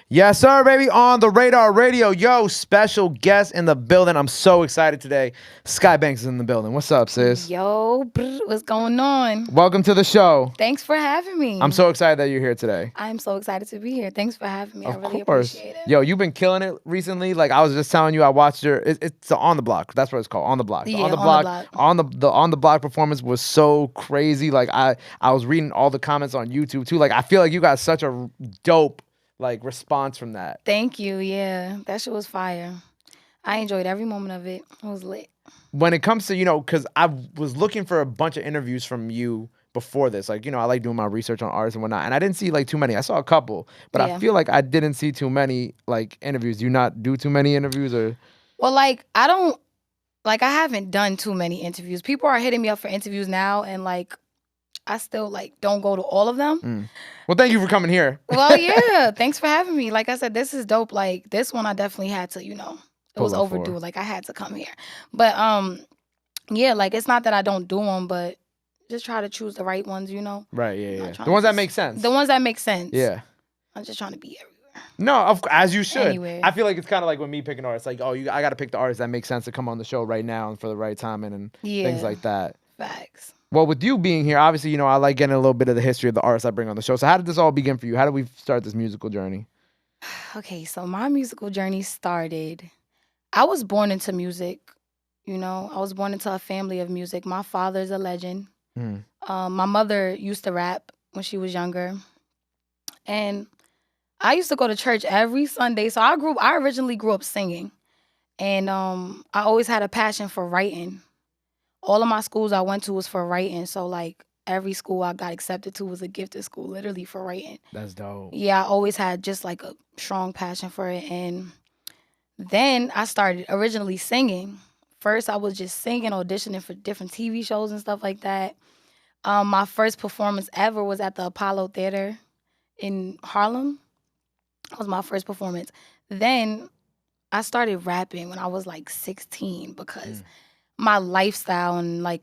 Yes, sir, baby. On the Radar Radio. Yo, special guest in the building. I'm so excited today. Sky Banks is in the building. What's up, sis? Yo, what's going on? Welcome to the show. Thanks for having me. I'm so excited that you're here today. I'm so excited to be here. Thanks for having me. I really course. appreciate it. Yo, you've been killing it recently. Like I was just telling you, I watched your. It's the On the Block. That's what it's called. On the Block. Yeah, On the On the Block performance was so crazy. Like I was reading all the comments on YouTube too. Like I feel like you got such a dope response from that. Thank you. Yeah, that shit was fire. I enjoyed every moment of it. It was lit. When it comes to, because I was looking for a bunch of interviews from you before this. Like, I like doing my research on artists and whatnot. And I didn't see too many. I saw a couple, but I feel like I didn't see too many interviews. Do you not do too many interviews or? Well, I haven't done too many interviews. People are hitting me up for interviews now and I still don't go to all of them. Well, thank you for coming here. Well, yeah. Thanks for having me. Like I said, this is dope. This one I definitely had to, it was overdue. I had to come here. But yeah, it's not that I don't do them, but just try to choose the right ones, Right, yeah. The ones that make sense. The ones that make sense. Yeah. I'm just trying to be everywhere. No, as you should. Anywhere. I feel like it's kind of like with me picking artists. I got to pick the artists that make sense to come on the show right now and for the right time and things like that. Facts. Well, with you being here, obviously, I like getting a little bit of the history of the artists I bring on the show. So how did this all begin for you? How did we start this musical journey? Okay, so my musical journey started. I was born into music, I was born into a family of music. My father's a legend. My mother used to rap when she was younger. And I used to go to church every Sunday. So I originally grew up singing. And I always had a passion for writing. All of my schools I went to was for writing. So every school I got accepted to was a gifted school, literally for writing. That's dope. Yeah, I always had just a strong passion for it. And then I started originally singing. First, I was just singing, auditioning for different TV shows and stuff like that. My first performance ever was at the Apollo Theater in Harlem. That was my first performance. Then I started rapping when I was 16 because my lifestyle and my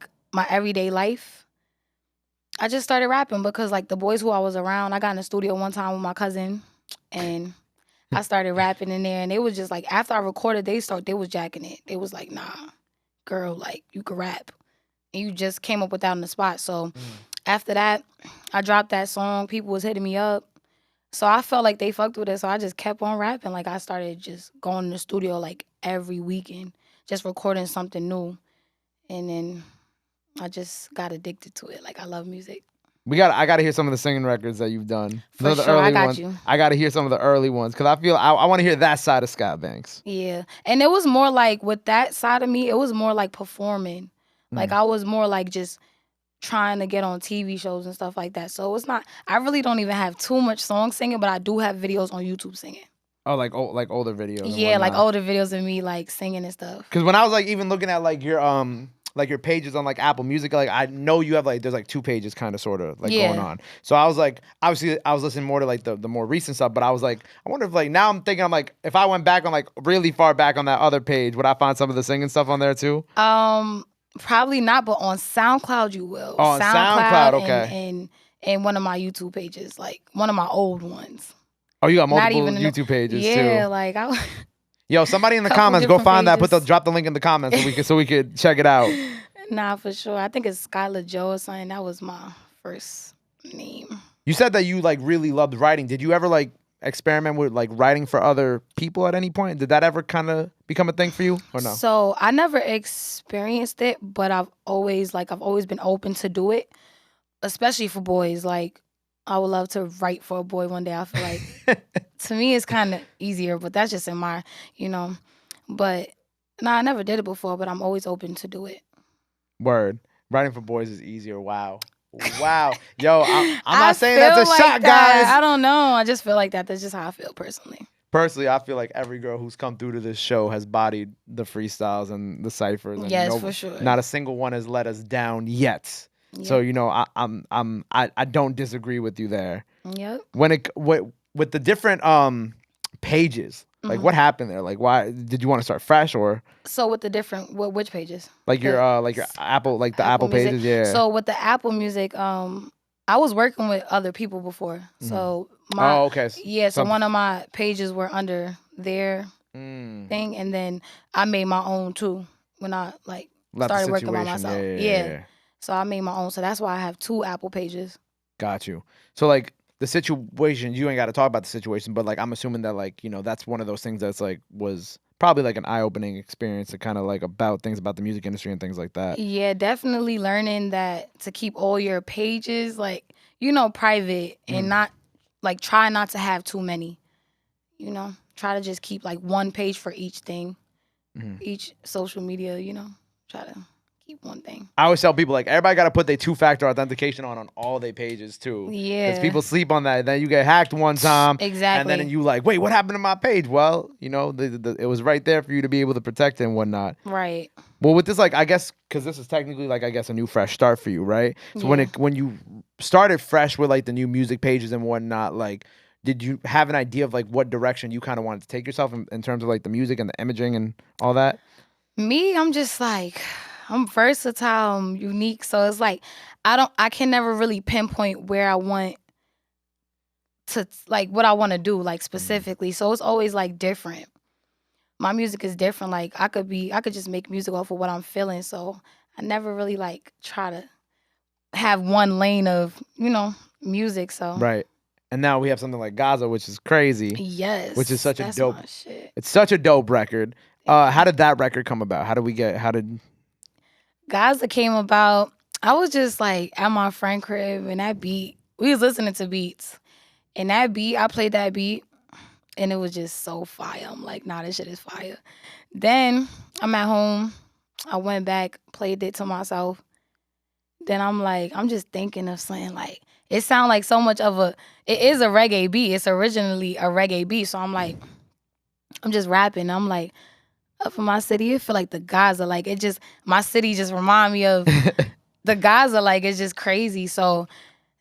everyday life, I just started rapping because the boys who I was around, I got in the studio one time with my cousin and I started rapping in there, and it was just after I recorded, they was jacking it. They was nah, girl, you can rap. And you just came up with that on the spot. So after that, I dropped that song. People was hitting me up. So I felt like they fucked with it. So I just kept on rapping. I started just going to the studio every weekend, just recording something new. And then I just got addicted to it. I love music. I gotta hear some of the singing records that you've done. For sure, I got you. I gotta hear some of the early ones because I feel I want to hear that side of Scott Banks. Yeah, and it was more with that side of me. It was more performing. I was more just trying to get on TV shows and stuff like that. So it's not. I really don't even have too much song singing, but I do have videos on YouTube singing. Oh, older videos. Yeah, older videos of me singing and stuff. Because when I was even looking at your pages on Apple Music, I know you have there's 2 pages kind of sort of going on. So I was obviously I was listening more to the more recent stuff, but I was I wonder if now I'm thinking if I went back on really far back on that other page, would I find some of the singing stuff on there too? Probably not, but on SoundCloud you will. Oh, on SoundCloud, okay. And one of my YouTube pages, one of my old ones. Oh, you got multiple YouTube pages too. Yeah, Yo, somebody in the comments, go find that. Drop the link in the comments so we could check it out. Nah, for sure. I think it's Skylar Joe or something. That was my first name. You said that you really loved writing. Did you ever experiment with writing for other people at any point? Did that ever kind of become a thing for you or no? So I never experienced it, but I've always been open to do it, especially for boys. I would love to write for a boy one day. I feel to me it's kind of easier, but that's just in my, But no, I never did it before, but I'm always open to do it. Word. Writing for boys is easier. Wow. Yo, I'm not saying that's a shot, guys. I don't know. I just feel like that. That's just how I feel personally. Personally, I feel like every girl who's come through to this show has bodied the freestyles and the ciphers. And yes, for sure. Not a single one has let us down yet. Yep. So I don't disagree with you there. Yep. With the different pages, what happened there? Why did you want to start fresh or? So with the different which pages? Your Apple the Apple pages, yeah. So with the Apple Music, I was working with other people before. So okay. so one of my pages were under their thing, and then I made my own too when I like started working by myself. Yeah. So I made my own. So that's why I have 2 Apple pages. Got you. So like the situation, you ain't got to talk about the situation, but like I'm assuming that like, you know, that's one of those things that's like was probably like an eye-opening experience to kind of like about things about the music industry and things like that. Yeah, definitely learning that to keep all your pages like, you know, private and not like try not to have too many. You know, try to just keep like one page for each thing. Each social media, you know, try to keep one thing. I always tell people like everybody got to put their 2-factor authentication on all their pages too. Yeah, because people sleep on that. Then you get hacked one time, exactly, and then you like, wait, what happened to my page? Well, you know, it was right there for you to be able to protect it and whatnot. Right. Well, with this, like, I guess because this is technically like I guess a new fresh start for you, right? So when you started fresh with like the new music pages and whatnot, like, did you have an idea of like what direction you kind of wanted to take yourself in terms of like the music and the imaging and all that? Me, I'm just like, I'm versatile, I'm unique. So it's like, I can never really pinpoint where I want to, like, what I want to do, like, specifically. So it's always like different. My music is different. Like, I could just make music off of what I'm feeling. So I never really like try to have one lane of, you know, music. So. Right. And now we have something like Gaza, which is crazy. Yes. Which is such a dope. My shit. It's such a dope record. How did that record come about? How did Gaza came about? I was just like at my friend crib and that beat, we was listening to beats. And that beat, I played that beat and it was just so fire. I'm like, nah, this shit is fire. Then I'm at home. I went back, played it to myself. Then I'm like, I'm just thinking of something like, it sounds like so much of it is a reggae beat. It's originally a reggae beat. So I'm like, I'm just rapping. I'm like, up in my city, it feel like the Gaza. Like it just, my city just remind me of the Gaza. Like it's just crazy. So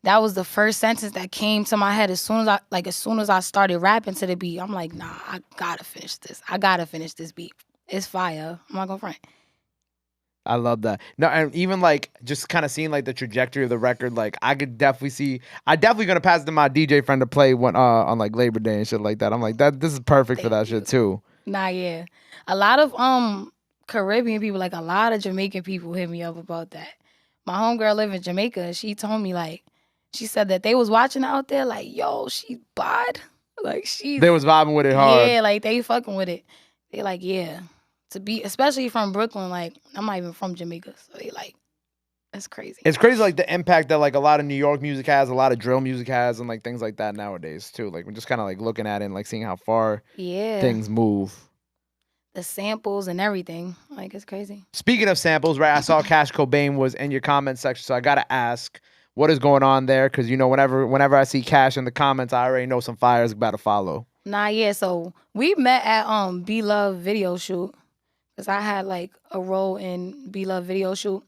that was the first sentence that came to my head as soon as I started rapping to the beat. I'm like, nah, I gotta finish this. I gotta finish this beat. It's fire. I'm not gonna front. I love that. No, and even like just kind of seeing like the trajectory of the record, like I definitely gonna pass it to my DJ friend to play on like Labor Day and shit like that. I'm like this is perfect for that shit too. Nah, yeah. A lot of Caribbean people, like a lot of Jamaican people hit me up about that. My homegirl live in Jamaica. She told me like, she said that they was watching out there like, yo, she bod. Like they was vibing with it hard. Yeah, like they fucking with it. They like, yeah. To be, especially from Brooklyn, like I'm not even from Jamaica, so they like, that's crazy. It's crazy, like the impact that like a lot of New York music has, a lot of drill music has, and like things like that nowadays too. Like we're just kind of like looking at it and like seeing how far things move. The samples and everything, like it's crazy. Speaking of samples, right? I saw Cash Cobain was in your comment section, so I gotta ask, what is going on there? Because you know, whenever I see Cash in the comments, I already know some fire is about to follow. Nah, yeah. So we met at Be Love video shoot. Cause I had like a role in Be Love video shoot,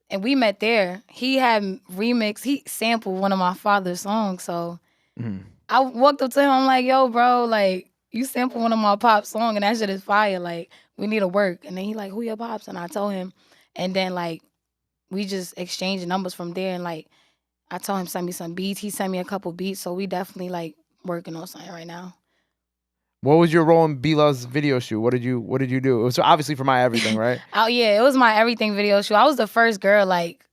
and we met there. He had he sampled one of my father's songs. So I walked up to him. I'm like, "Yo, bro, like you sampled one of my pop's song, and that shit is fire. Like we need to work." And then he like, "Who your pops?" And I told him, and then like we just exchanged numbers from there. And like I told him send me some beats. He sent me a couple beats. So we definitely like working on something right now. What was your role in B-Love's video shoot? What did you do? It was obviously for My Everything, right? Oh yeah, it was My Everything video shoot. I was the first girl like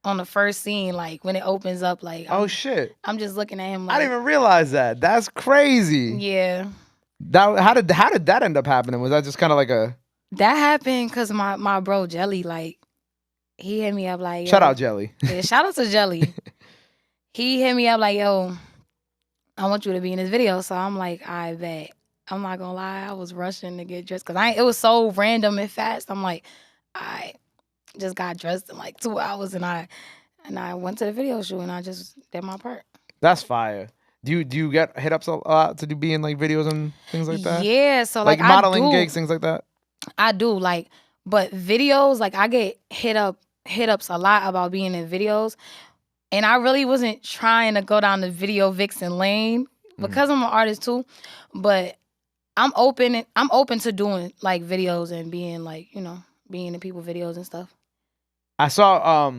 on the first scene, like when it opens up, like shit. I'm just looking at him like, I didn't even realize that. That's crazy. Yeah. How did that end up happening? Was that just kind of like a That happened because my bro Jelly, like, he hit me up like, yo. Shout out Jelly. Yeah, shout out to Jelly. He hit me up like, yo, I want you to be in this video. So I'm like, I bet. I'm not gonna lie, I was rushing to get dressed because it was so random and fast. I'm like, I just got dressed in like 2 hours and I went to the video shoot and I just did my part. That's fire. Do you get hit ups a lot to be in like videos and things like that? Yeah, so like modeling gigs, things like that? I do, like, but videos, like I get hit ups a lot about being in videos. And I really wasn't trying to go down the video vixen lane because I'm an artist too. But I'm open to doing like videos and being like, you know, being in people videos and stuff. I saw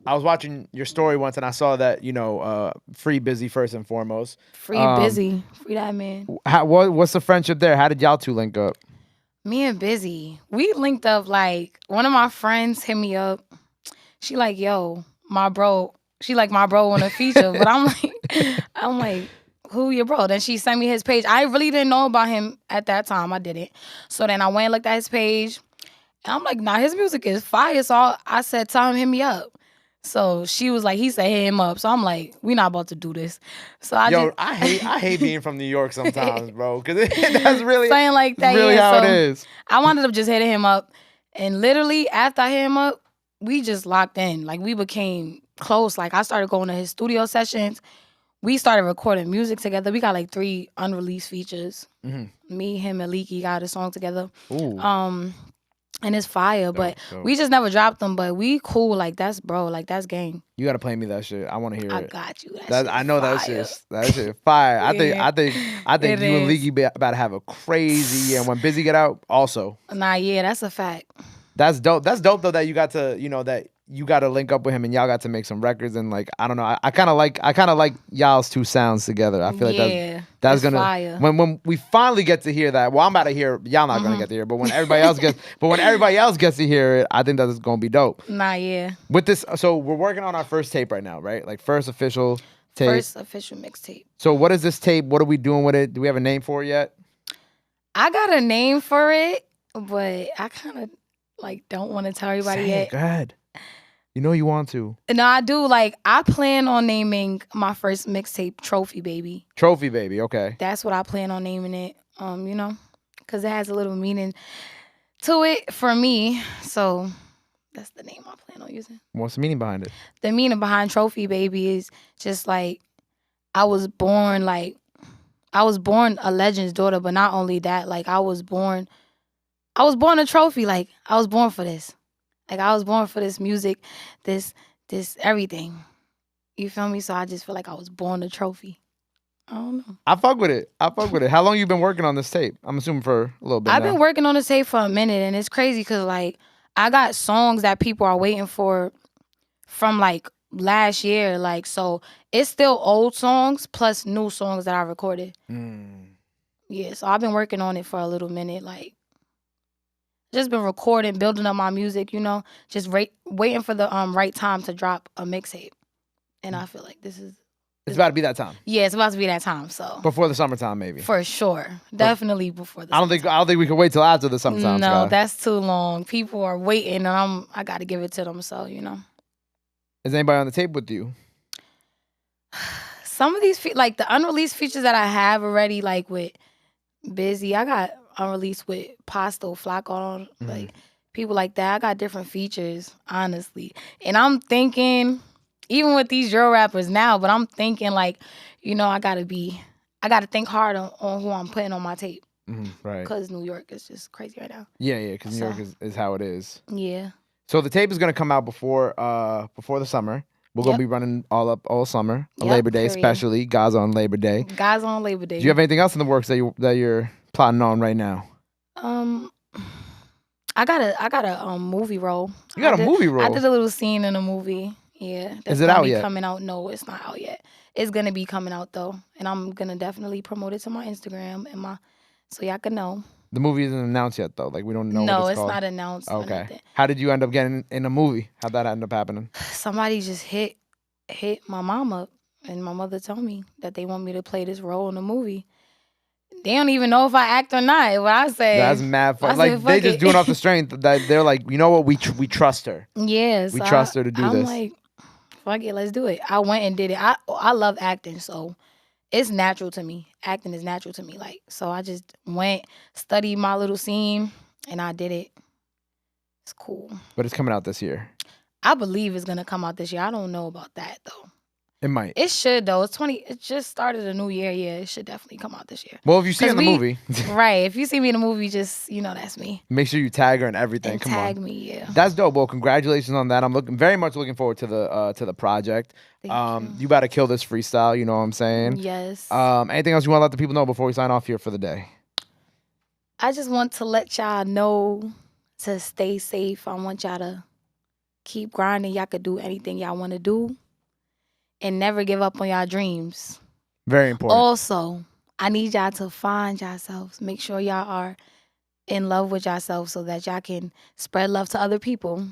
I was watching your story once and I saw that, you know, free Bizzy first and foremost. Free Bizzy. Free that man. What's the friendship there? How did y'all two link up? Me and Bizzy, we linked up like one of my friends hit me up. She like, yo, my bro. She like, my bro on a feature. But I'm like, who your bro? Then she sent me his page. I really didn't know about him at that time. I didn't. So then I went and looked at his page. And I'm like, nah, his music is fire. So I said, tell him, hit me up. So she was like, he said, hit him up. So I'm like, we not about to do this. So I hate being from New York sometimes, bro. Because that's really saying like that. Really yeah, how so it is. I wanted to just hitting him up. And literally after I hit him up, we just locked in. Like we became close. Like I started going to his studio sessions. We started recording music together. We got like 3 unreleased features. Mm-hmm. Me, him, and Leeky got a song together. Ooh. And it's fire, but we just never dropped them. But we cool, like that's bro, like that's gang. You gotta play me that shit. I want to hear it. I got you. I know fire. that shit fire. Yeah. I think you and Leeky about to have a crazy year. And when Bizzy get out, also. Nah, yeah, that's a fact. That's dope. That's dope though that you got to, you know, that you got to link up with him and y'all got to make some records and like I don't know. I kind of like y'all's 2 sounds together. I feel like that's gonna fire. When we finally get to hear that. Well, I'm about to hear. Y'all not gonna get to hear, but when everybody else gets to hear it, I think that's gonna be dope. Nah, yeah. With this, so we're working on our first tape right now, right? Like first official tape. First official mixtape. So what is this tape? What are we doing with it? Do we have a name for it yet? I got a name for it, but I kind of like don't want to tell everybody yet. Go ahead. You know you want to. No, I do. Like, I plan on naming my first mixtape Trophy Baby. Trophy Baby, okay. That's what I plan on naming it, you know, because it has a little meaning to it for me. So that's the name I plan on using. What's the meaning behind it? The meaning behind Trophy Baby is just like I was born a legend's daughter, but not only that, like I was born a trophy. Like I was born for this. Like I was born for this music, this everything. You feel me? So I just feel like I was born a trophy. I don't know. I fuck with it. How long you been working on this tape? I'm assuming for a little bit. I've been working on this tape for a minute, and it's crazy because like I got songs that people are waiting for from like last year. Like so, it's still old songs plus new songs that I recorded. Yeah, so I've been working on it for a little minute, like. Just been recording, building up my music, you know, just waiting for the right time to drop a mixtape. And I feel like it's about to be that time. Yeah, it's about to be that time. So before the summertime, maybe. For sure, definitely before the. I don't think we can wait till after the summertime. No, that's too long. People are waiting, and I got to give it to them. So you know. Is anybody on the tape with you? Some of these like the unreleased features that I have already, like with Bizzy, I got unreleased with Pasto, Flacco, like people like that. I got different features, honestly. And I'm thinking, even with these drill rappers now, but I'm thinking like, you know, I gotta think hard on who I'm putting on my tape. Right. Because New York is just crazy right now. Yeah, because New York is how it is. Yeah. So the tape is gonna come out before the summer. We're gonna be running all summer on Labor Day, especially Gaza on Labor Day. Gaza on Labor Day. Do you have anything else in the works that you're plotting on right now? I got a movie role. You got a movie role? I did a little scene in a movie. Yeah. Is it out yet? Coming out? No, it's not out yet. It's gonna be coming out though, and I'm gonna definitely promote it to my Instagram and so y'all can know. The movie isn't announced yet though. Like we don't know. No, what it's called. not announced. Okay. How did you end up getting in a movie? How'd that end up happening? Somebody just hit my mom up, and my mother told me that they want me to play this role in the movie. They don't even know if I act or not. What I say, that's mad fun. Like they just doing off the strength that they're like, you know what, we trust her. Yes, we trust her to do this. I'm like, fuck it, let's do it. I went and did it. I love acting, so it's natural to me. Acting is natural to me. Like so, I just went, studied my little scene, and I did it. It's cool. But it's coming out this year. I believe it's gonna come out this year. I don't know about that though. It might. It should though. It just started a new year. Yeah, it should definitely come out this year. Well, if you see in the movie, right? If you see me in the movie, just that's me. Make sure you tag her and everything. And Come tag on, me. Yeah, that's dope. Well, congratulations on that. I'm very much looking forward to the project. Thank you. You about to kill this freestyle. You know what I'm saying? Yes. Anything else you want to let the people know before we sign off here for the day? I just want to let y'all know to stay safe. I want y'all to keep grinding. Y'all could do anything y'all want to do. And never give up on y'all dreams. Very important. Also, I need y'all to find yourselves. Make sure y'all are in love with yourselves so that y'all can spread love to other people.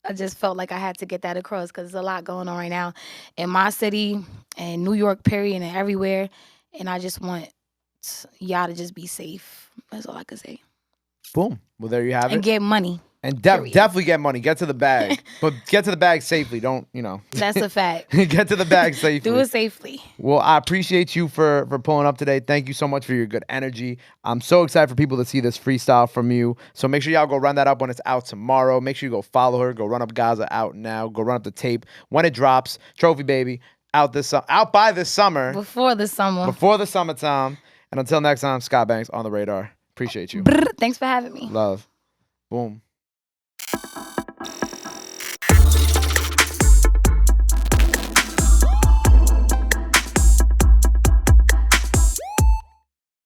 I just felt like I had to get that across because there's a lot going on right now in my city and New York, period, and everywhere. And I just want y'all to just be safe. That's all I can say. Boom. Well, there you have it. And get money. And definitely get money. Get to the bag. But get to the bag safely. Don't, That's a fact. Get to the bag safely. Do it safely. Well, I appreciate you for pulling up today. Thank you so much for your good energy. I'm so excited for people to see this freestyle from you. So make sure y'all go run that up when it's out tomorrow. Make sure you go follow her. Go run up Gaza out now. Go run up the tape when it drops. Trophy Baby out by this summer. Before the summer. Before the summertime. And until next time, Scott Banks on the radar. Appreciate you. Thanks for having me. Love. Boom.